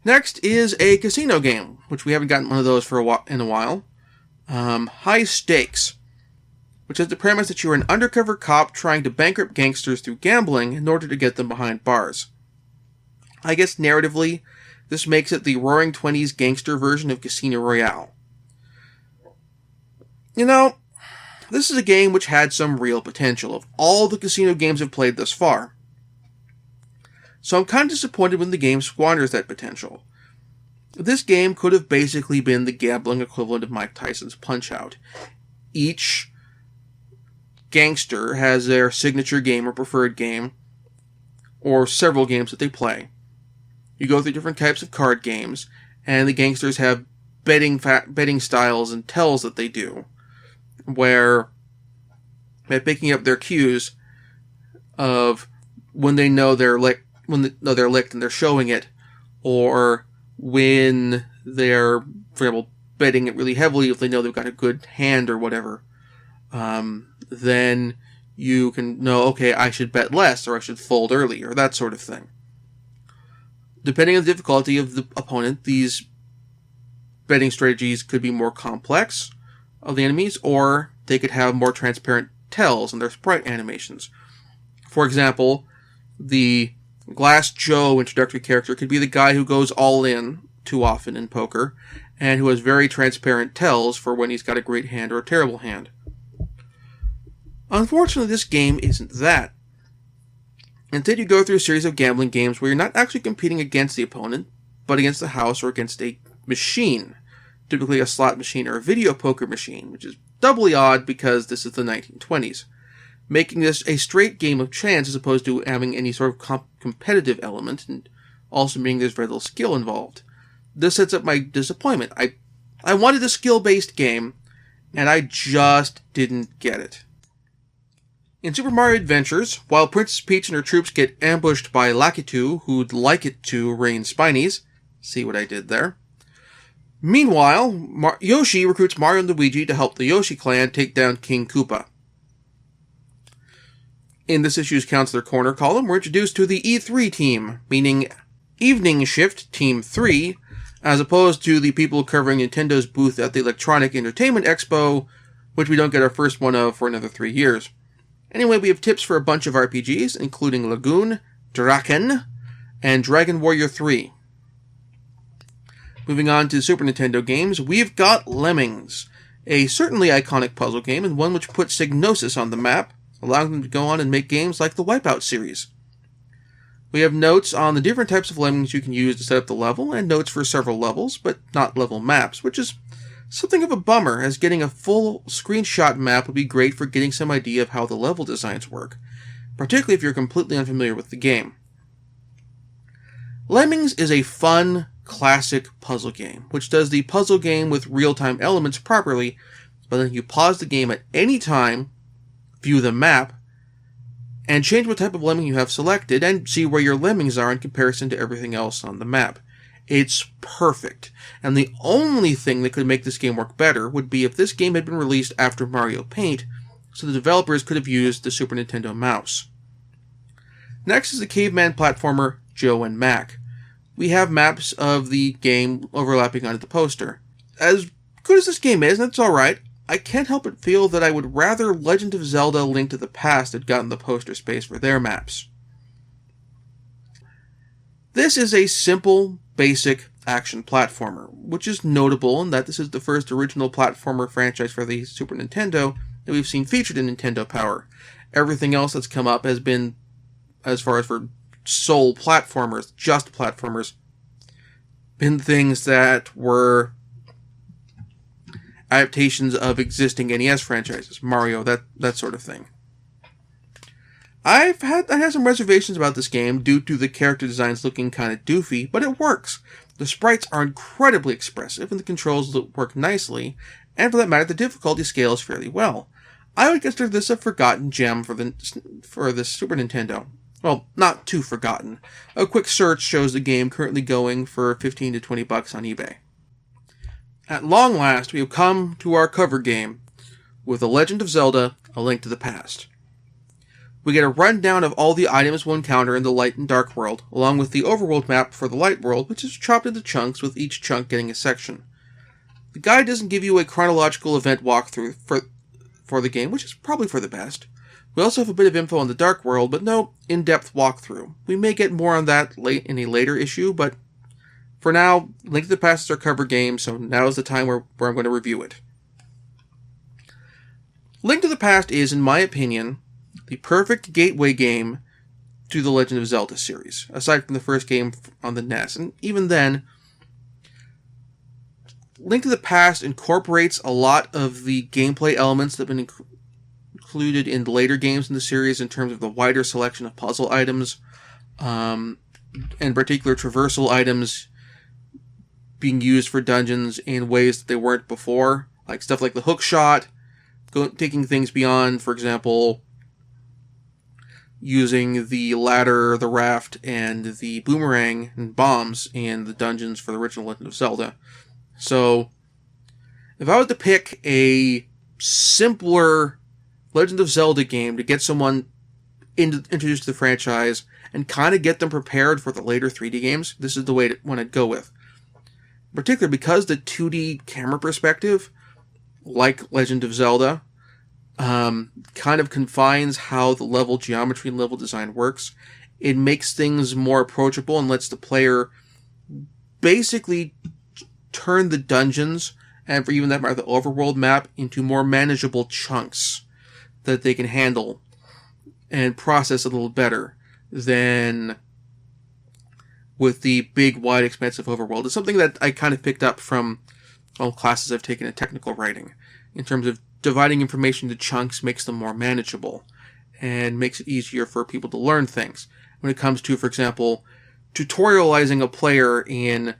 Next is a casino game, which we haven't gotten one of those for in a while. High Stakes, which has the premise that you're an undercover cop trying to bankrupt gangsters through gambling in order to get them behind bars. I guess narratively, this makes it the Roaring Twenties gangster version of Casino Royale. You know, this is a game which had some real potential of all the casino games I've played thus far. So I'm kind of disappointed when the game squanders that potential. This game could have basically been the gambling equivalent of Mike Tyson's Punch-Out. Each gangster has their signature game or preferred game, or several games that they play. You go through different types of card games, and the gangsters have betting styles and tells that they do, where by picking up their cues of when they know they're licked, they're licked and they're showing it, or when they're, for example, betting it really heavily if they know they've got a good hand or whatever, then you can know, okay, I should bet less or I should fold early or that sort of thing. Depending on the difficulty of the opponent, these betting strategies could be more complex of the enemies, or they could have more transparent tells in their sprite animations. For example, the Glass Joe introductory character could be the guy who goes all in too often in poker, and who has very transparent tells for when he's got a great hand or a terrible hand. Unfortunately, this game isn't that. Instead, you go through a series of gambling games where you're not actually competing against the opponent, but against the house or against a machine, typically a slot machine or a video poker machine, which is doubly odd because this is the 1920s. Making this a straight game of chance as opposed to having any sort of competitive element, and also meaning there's very little skill involved. This sets up my disappointment. I wanted a skill-based game, and I just didn't get it. In Super Mario Adventures, while Princess Peach and her troops get ambushed by Lakitu, who'd like it to rain Spinies, see what I did there. Meanwhile, Yoshi recruits Mario and Luigi to help the Yoshi clan take down King Koopa. In this issue's Counselor Corner column, we're introduced to the E3 team, meaning Evening Shift Team 3, as opposed to the people covering Nintendo's booth at the Electronic Entertainment Expo, which we don't get our first one of for another 3 years. Anyway, we have tips for a bunch of RPGs, including Lagoon, Draken, and Dragon Warrior 3. Moving on to Super Nintendo games, we've got Lemmings, a certainly iconic puzzle game, and one which puts Psygnosis on the map, allowing them to go on and make games like the Wipeout series. We have notes on the different types of Lemmings you can use to set up the level, and notes for several levels, but not level maps, which is something of a bummer, as getting a full screenshot map would be great for getting some idea of how the level designs work, particularly if you're completely unfamiliar with the game. Lemmings is a fun, classic puzzle game, which does the puzzle game with real-time elements properly, but then you pause the game at any time, view the map, and change what type of lemming you have selected, and see where your lemmings are in comparison to everything else on the map. It's perfect, and the only thing that could make this game work better would be if this game had been released after Mario Paint, so the developers could have used the Super Nintendo mouse. Next is the caveman platformer Joe and Mac. We have maps of the game overlapping onto the poster. As good as this game is, and it's alright, I can't help but feel that I would rather Legend of Zelda: Link to the Past had gotten the poster space for their maps. This is a simple, basic action platformer, which is notable in that this is the first original platformer franchise for the Super Nintendo that we've seen featured in Nintendo Power. Everything else that's come up has been, as far as for sole platformers, just platformers, been things that were adaptations of existing NES franchises, Mario, that sort of thing. I had some reservations about this game due to the character designs looking kind of doofy, but it works. The sprites are incredibly expressive, and the controls work nicely, and for that matter, the difficulty scales fairly well. I would consider this a forgotten gem for the Super Nintendo. Well, not too forgotten. A quick search shows the game currently going for $15 to $20 on eBay. At long last, we have come to our cover game with The Legend of Zelda: A Link to the Past. We get a rundown of all the items we'll encounter in the light and dark world, along with the overworld map for the light world, which is chopped into chunks with each chunk getting a section. The guide doesn't give you a chronological event walkthrough for the game, which is probably for the best. We also have a bit of info on the dark world, but no in-depth walkthrough. We may get more on that in a later issue, but for now, Link to the Past is our cover game, so now is the time where I'm going to review it. Link to the Past is, in my opinion, the perfect gateway game to the Legend of Zelda series, aside from the first game on the NES. And even then, Link to the Past incorporates a lot of the gameplay elements that have been included in later games in the series in terms of the wider selection of puzzle items, and particular traversal items being used for dungeons in ways that they weren't before, like stuff like the hook shot, taking things beyond, for example, using the ladder, the raft, and the boomerang and bombs in the dungeons for the original Legend of Zelda. So, if I was to pick a simpler Legend of Zelda game to get someone introduced to the franchise and kind of get them prepared for the later 3D games, this is the one I'd go with. In particular, because the 2D camera perspective, like Legend of Zelda, kind of confines how the level geometry and level design works. It makes things more approachable and lets the player basically turn the dungeons, and for even that matter, the overworld map, into more manageable chunks that they can handle and process a little better than with the big, wide, expansive overworld. It's something that I kind of picked up from all classes I've taken in technical writing, in terms of dividing information into chunks makes them more manageable and makes it easier for people to learn things. When it comes to, for example, tutorializing a player in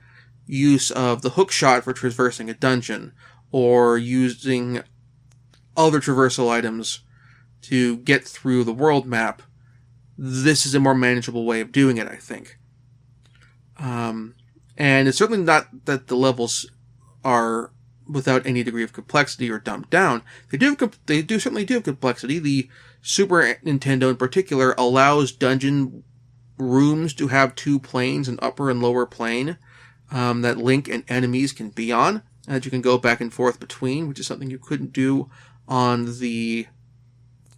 use of the hook shot for traversing a dungeon, or using other traversal items to get through the world map, this is a more manageable way of doing it, I think. And it's certainly not that the levels are without any degree of complexity or dumbed down. They certainly do have complexity. The Super Nintendo in particular allows dungeon rooms to have two planes, an upper and lower plane, that Link and enemies can be on, and that you can go back and forth between, which is something you couldn't do on the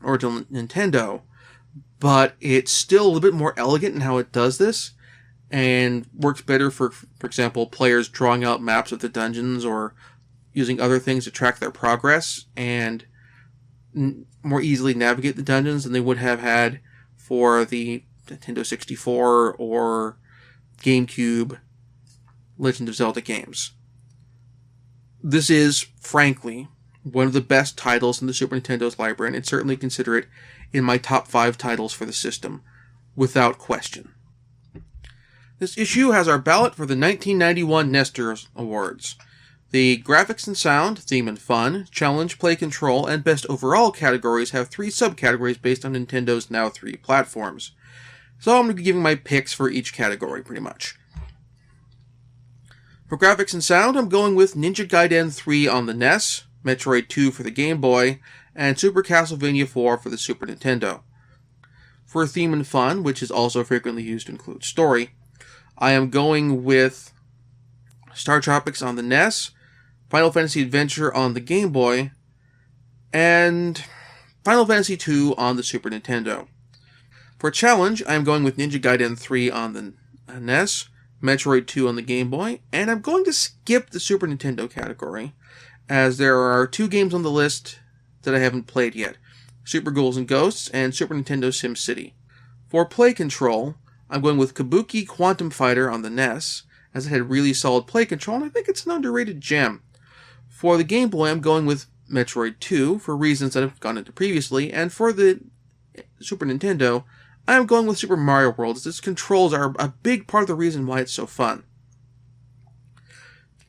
original Nintendo. But it's still a little bit more elegant in how it does this, and works better for example, players drawing out maps of the dungeons or using other things to track their progress and more easily navigate the dungeons than they would have had for the Nintendo 64 or GameCube Legend of Zelda games. This is, frankly, one of the best titles in the Super Nintendo's library, and I'd certainly consider it in my top 5 titles for the system, without question. This issue has our ballot for the 1991 Nestor Awards. The Graphics and Sound, Theme and Fun, Challenge, Play Control, and Best Overall categories have 3 subcategories based on Nintendo's now 3 platforms. So I'm going to be giving my picks for each category, pretty much. For Graphics and Sound, I'm going with Ninja Gaiden 3 on the NES, Metroid 2 for the Game Boy, and Super Castlevania 4 for the Super Nintendo. For Theme and Fun, which is also frequently used to include story, I am going with Star Tropics on the NES, Final Fantasy Adventure on the Game Boy, and Final Fantasy II on the Super Nintendo. For Challenge, I am going with Ninja Gaiden 3 on the NES, Metroid 2 on the Game Boy, and I'm going to skip the Super Nintendo category, as there are 2 games on the list that I haven't played yet, Super Ghouls and Ghosts and Super Nintendo SimCity. For Play Control, I'm going with Kabuki Quantum Fighter on the NES, as it had really solid play control, and I think it's an underrated gem. For the Game Boy, I'm going with Metroid 2, for reasons that I've gone into previously, and for the Super Nintendo, I am going with Super Mario World, as its controls are a big part of the reason why it's so fun.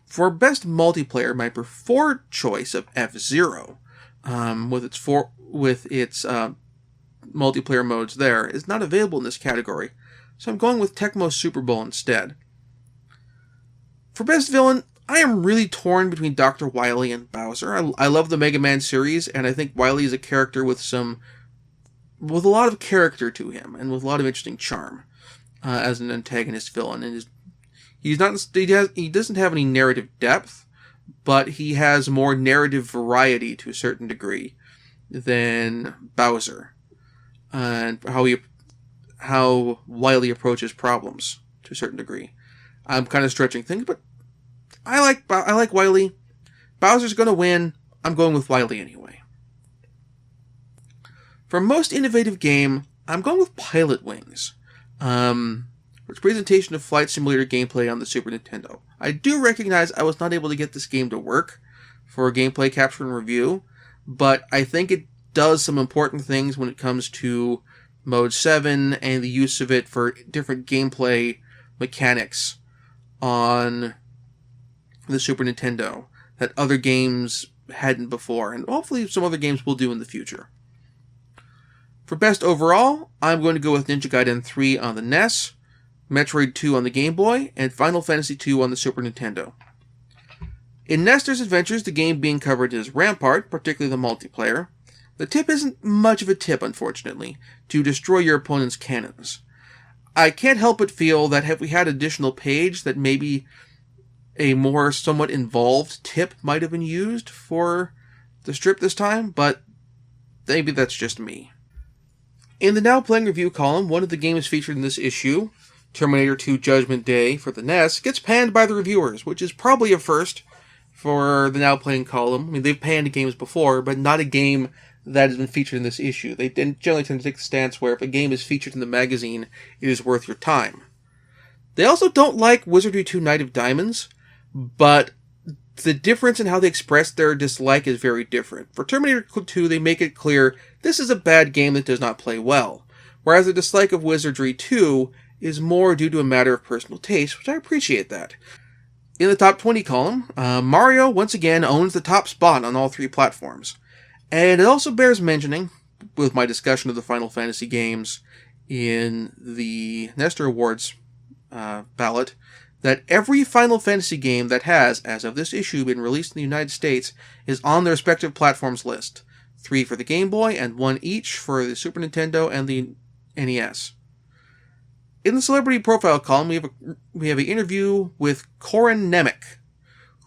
For Best Multiplayer, my preferred choice of F-Zero, with its multiplayer modes there, is not available in this category, so I'm going with Tecmo Super Bowl instead. For Best Villain, I am really torn between Dr. Wily and Bowser. I love the Mega Man series, and I think Wily is a character with some with a lot of character to him and with a lot of interesting charm as an antagonist villain. And he doesn't have any narrative depth, but he has more narrative variety to a certain degree than Bowser, and how Wily approaches problems to a certain degree. I'm kind of stretching things, but I like Wily. Bowser's going to win. I'm going with Wily anyway. For most innovative game, I'm going with Pilot Wings, which presentation of flight simulator gameplay on the Super Nintendo. I do recognize I was not able to get this game to work for gameplay capture and review, but I think it does some important things when it comes to Mode 7 and the use of it for different gameplay mechanics on the Super Nintendo that other games hadn't before, and hopefully some other games will do in the future. For best overall, I'm going to go with Ninja Gaiden 3 on the NES, Metroid 2 on the Game Boy, and Final Fantasy 2 on the Super Nintendo. In Nestor's Adventures, the game being covered is Rampart, particularly the multiplayer. The tip isn't much of a tip, unfortunately, to destroy your opponent's cannons. I can't help but feel that had we had additional page, that maybe a more somewhat involved tip might have been used for the strip this time, but maybe that's just me. In the Now Playing Review column, one of the games featured in this issue, Terminator 2 Judgment Day for the NES, gets panned by the reviewers, which is probably a first for the Now Playing column. I mean, they've panned games before, but not a game that has been featured in this issue. They generally tend to take the stance where if a game is featured in the magazine, it is worth your time. They also don't like Wizardry 2 Knight of Diamonds, but the difference in how they express their dislike is very different. For Terminator 2, they make it clear this is a bad game that does not play well, whereas the dislike of Wizardry 2 is more due to a matter of personal taste, which I appreciate that. In the top 20 column, Mario once again owns the top spot on all three platforms. And it also bears mentioning, with my discussion of the Final Fantasy games in the Nestor Awards ballot, that every Final Fantasy game that has, as of this issue, been released in the United States is on their respective platforms list. 3 for the Game Boy and 1 each for the Super Nintendo and the NES. In the celebrity profile column, we have an interview with Corin Nemec,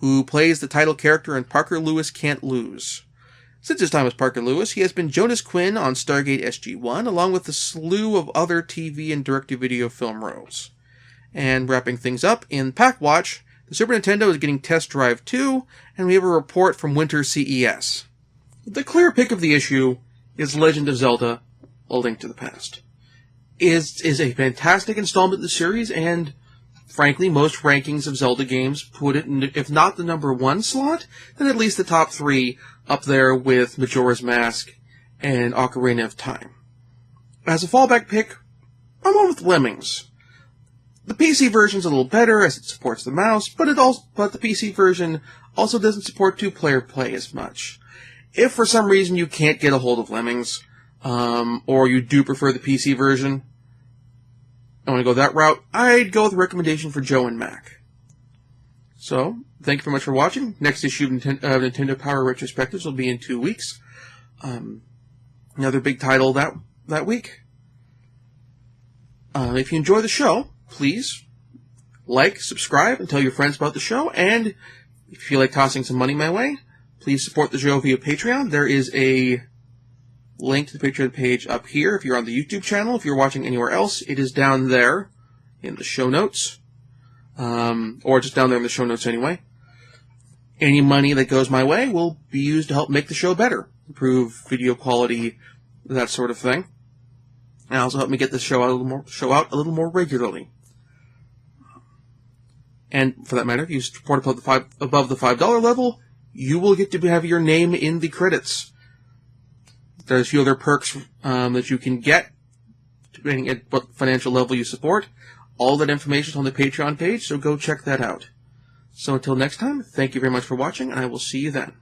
who plays the title character in Parker Lewis Can't Lose. Since his time as Parker Lewis, he has been Jonas Quinn on Stargate SG-1, along with a slew of other TV and direct-to-video film roles. And wrapping things up, in Pack Watch, the Super Nintendo is getting Test Drive 2, and we have a report from Winter CES. The clear pick of the issue is Legend of Zelda: A Link to the Past. Is a fantastic installment in the series, and frankly, most rankings of Zelda games put it in, if not the number 1 slot, then at least the top 3 up there with Majora's Mask and Ocarina of Time. As a fallback pick, I'm on with Lemmings. The PC version's a little better as it supports the mouse, but the PC version also doesn't support 2-player play as much. If for some reason you can't get a hold of Lemmings, or you do prefer the PC version, I want to go that route, I'd go with a recommendation for Joe and Mac. So, thank you very much for watching. Next issue of Nintendo Power Retrospectives will be in 2 weeks. Another big title that week. If you enjoy the show, please like, subscribe, and tell your friends about the show. And if you feel like tossing some money my way, please support the show via Patreon. There is a link to the Patreon page up here if you're on the YouTube channel. If you're watching anywhere else, it is down there in the show notes. Or just down there in the show notes anyway. Any money that goes my way will be used to help make the show better, improve video quality, that sort of thing. And also help me get this show out a little more regularly. And for that matter, if you support above the $5 level, you will get to have your name in the credits. There's a few other perks that you can get, depending on what financial level you support. All that information is on the Patreon page, so go check that out. So until next time, thank you very much for watching, and I will see you then.